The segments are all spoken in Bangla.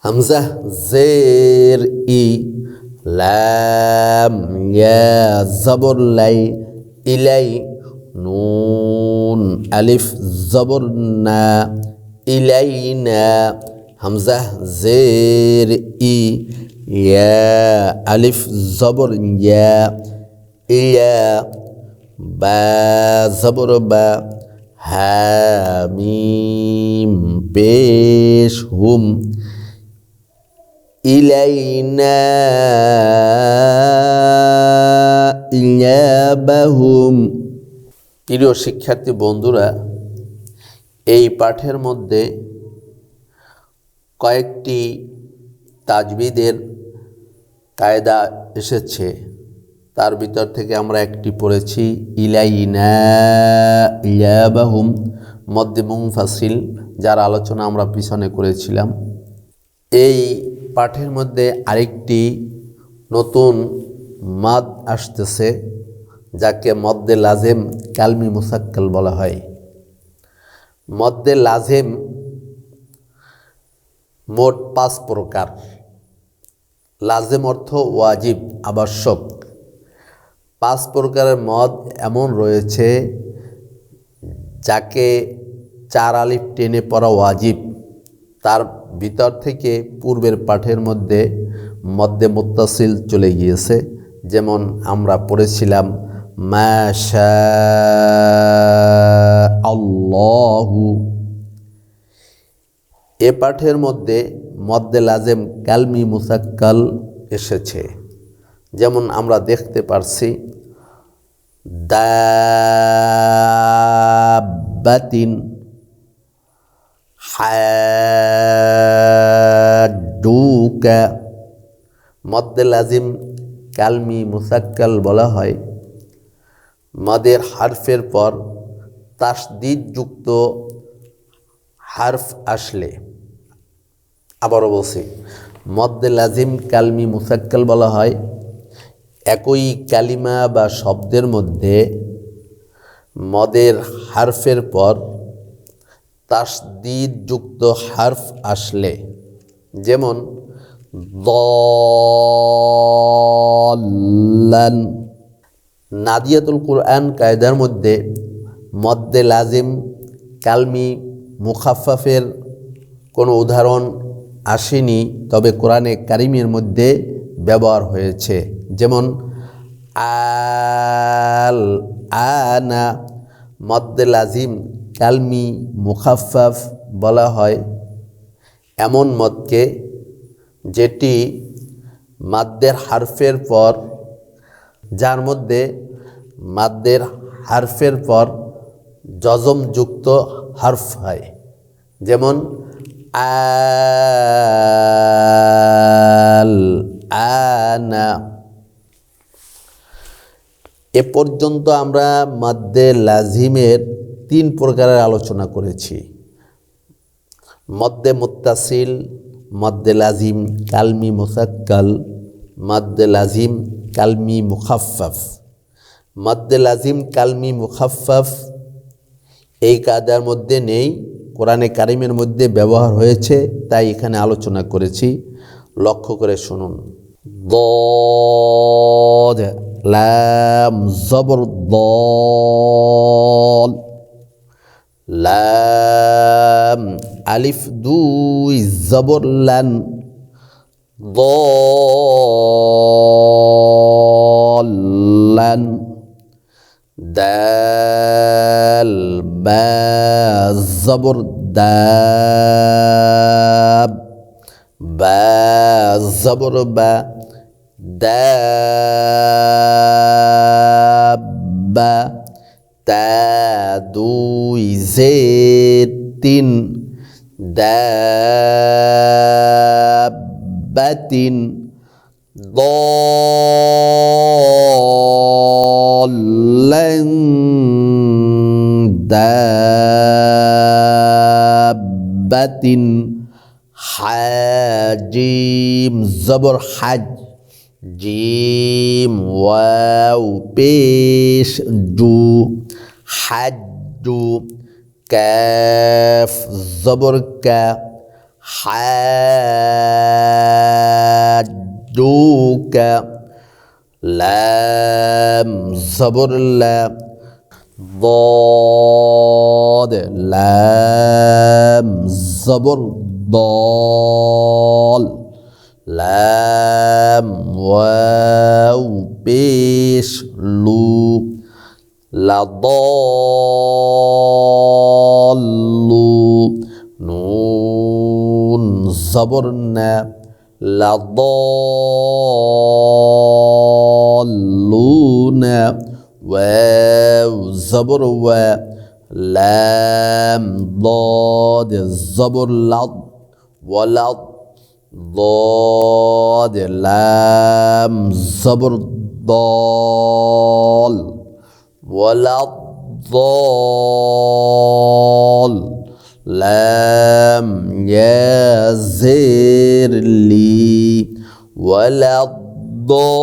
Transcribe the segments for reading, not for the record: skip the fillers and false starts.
হামজা জের ই, লাম ইয়া জবর লাই, ইলাই, নুন আলিফ জবর না, ইলাইনা, হামজা জের ই, ইয়া আলিফ জবর ইয়া, ইয়া, বা জবর বা, হা মিম পেশ হুম, ইলাইনা ইয়াবাহুম। প্রিয় শিক্ষার্থী বন্ধুরা, এই পাঠের মধ্যে কয়েকটি তাজবিদের কায়দা এসেছে। তার ভিতর থেকে আমরা একটি পড়েছি ইলাইনা ইয়াবাহুম, মদ্দে মুনফাসিল, যার আলোচনা আমরা পিছনে করেছিলাম। এই পাঠের মধ্যে আরেকটি নতুন মাদ আসতেছে, যাকে মদ্দে লাজেম কালমি মুসাক্কাল বলা হয়। মদ্দে লাজেম মোট 5 প্রকার। লাজেম অর্থ ওয়াজিব, আবশ্যক। 5 প্রকারের মদ এমন রয়েছে যাকে 4 আলিফ টেনে পড়া ওয়াজিব। তার ভিতর থেকে পূর্বের পাঠের মধ্যে মদ্দে মুত্তাসিল চলে গিয়েছে। যেমন আমরা পড়েছিলাম মাশা আল্লাহু। এ পাঠের মধ্যে মদ্দে লাজেম কালমি মুসাক্কাল এসেছে। যেমন আমরা দেখতে পারছি দাব্বাতিন, হাড্ডুকা। মদ্দে লাজিম কালমি মুসাক্কাল বলা হয় মদের হারফের পর তাসদিদ যুক্ত হারফ আসলে। আবারও বলছি, মদ্দে লাজিম কালমি মুসাক্কাল বলা হয় একই কালিমা বা শব্দের মধ্যে মদের হারফের পর তাসদিদ যুক্ত হারফ আসলে। যেমন দল্লান। নাদিয়াতুল কুরআন কায়দার মধ্যে মদ্দে লাজিম কালমি মুখাফফাফের কোনো উদাহরণ আসেনি, তবে কোরআনে কারিমের মধ্যে ব্যবহার হয়েছে। যেমন আল আনা, মদ্দে লাজিম কালমি মুখাফফাফ বলা হয় এমন মদকে যেটি মাদ্দের হারফের পর, যার মধ্যে মাদ্দের হারফের পর জজম যুক্ত হারফ হয়। যেমন আল আনা। এ পর্যন্ত আমরা মাদ্দে লাজিমের 3 প্রকারের আলোচনা করেছি: মদ্দে মুত্তাসিল, মদ্দে লাজিম কালমি মুসাক্কাল, মদ্দে লাজিম কালমি মুখাফফাফ। মদ্দে লাজিম কালমি মুখাফফাফ এই কায়দার মধ্যে নেই, কোরআনে কারিমের মধ্যে ব্যবহার হয়েছে, তাই এখানে আলোচনা করেছি। লক্ষ্য করে শুনুন। দ লাম জবর দল, লাম আলিফ 2 জবর লান, দলান, দাল বা জবর দাব, বা জবর বা, দাব্বা, তা 2 জের 3, দাব্বাতিন, দল্লান, দাব্বাতিন, হাজিম জবর হাজ, জিম ওয়াও পেশ জু, হাজ্জু, কাফ জবর কা, حاجوك لام زبر لا ضاد لام زبر ضال لام واو পেশ লু লাদল্লু নুন জবর না লাদল্লুনা ওয়াও জবর ওয়া লাম ضاد জবর লাদ ওয়ালাদ ضاد لام زبر ضال ولا ضال لام يا زير لي ولا ضالي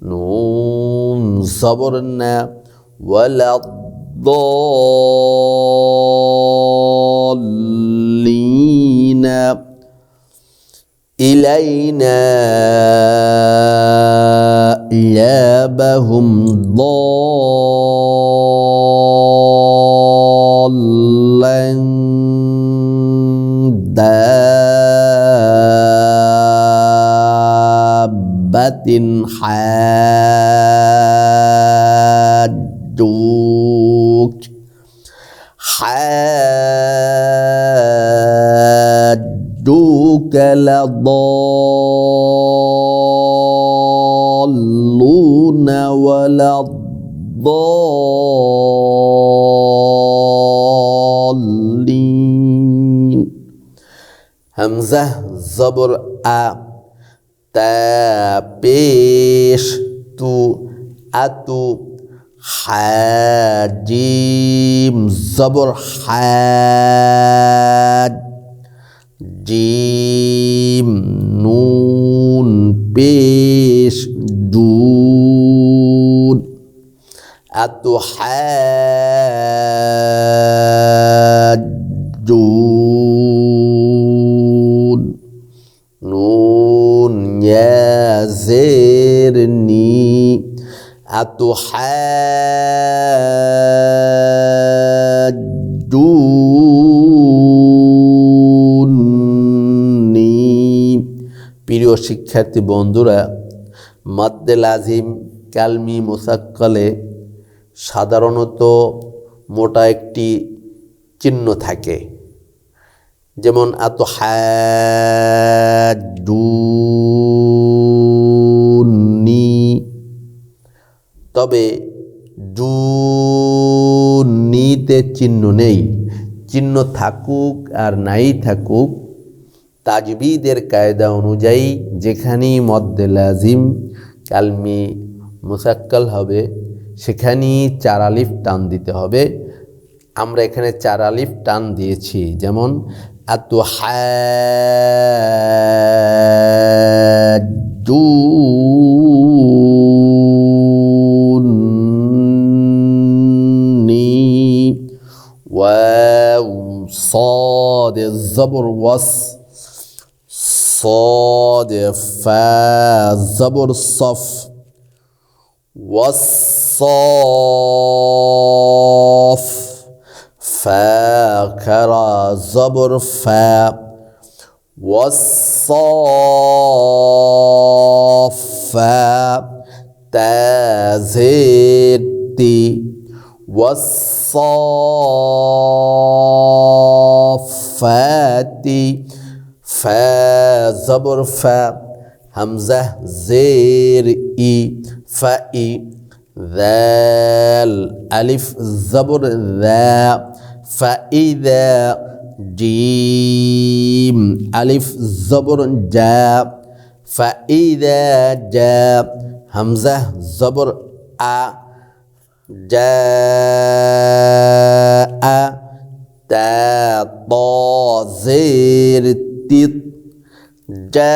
نون صبرنا ولا الضالين إلينا إيابهم ضالا دابة حاجوك حاجوك لضالون ولا الضالين همزة زبر أ تا পেশ তু আতু حاجيم زبر حاد جيم نون بيش جود أتحاجون نون يا زيرني أتحاجوني প্রিয় শিক্ষার্থী বন্ধুরা, মাদ্দে লাজিম কালমি মুসাক্কালে সাধারণত মোটা একটি চিহ্ন থাকে, যেমন আতহাজুনি। তবে জুনিতে চিহ্ন নেই। চিহ্ন থাকুক আর নাই থাকুক, তাজবিদের কায়দা অনুযায়ী যেখানেই মদ্দে লাজিম কালমি মুসাক্কাল হবে সেখানেই 4 আলিফ টান দিতে হবে। আমরা এখানে 4 আলিফ টান দিয়েছি, যেমন আতুহাজ্জুনি ওয়াও صاد الزبر وص صاد فا زبر صف والصاف فا كرا زبر فا والصافا تا زير تي والصافات فا زبر فا همزة زير إي فإي ذال ألف زبر ذا فإذا جيم ألف زبر جا فإذا جاء همزة زبر أ جاء تا طا زير تت جاءت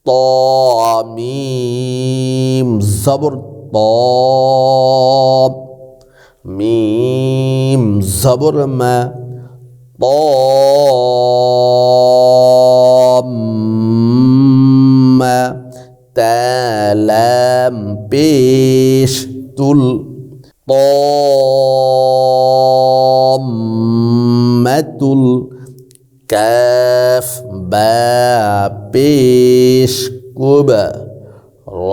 طا ميم زبر মিম জবর মা মা তালাম পেশ তুল মাতুল কাফ বা পেশ কুবা র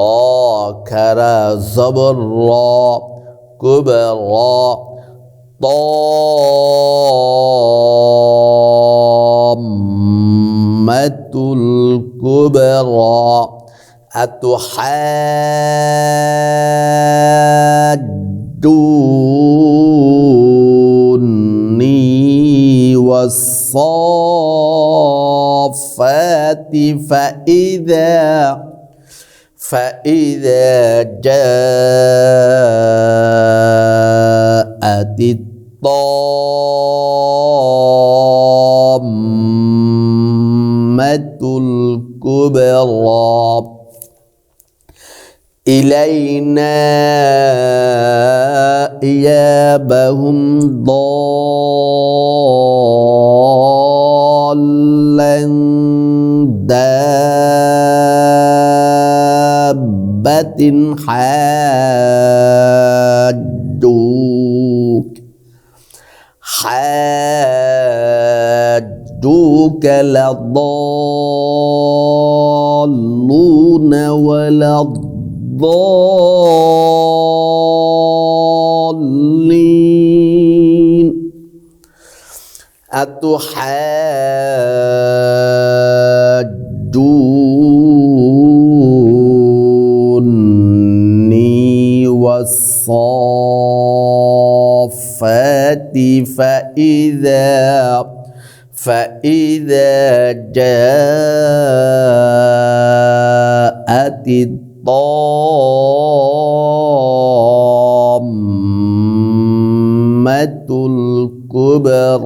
খারা জবর র কুবা র মাতুল কুবা র أتحاجوني والصافات فإذا جاءت الطامة الكبرى إلينا إيابهم ضالا دابة حاجوك لضالون ولا الضالين أتحاجوني والصافات فإذا جاءت الطامة الكبرى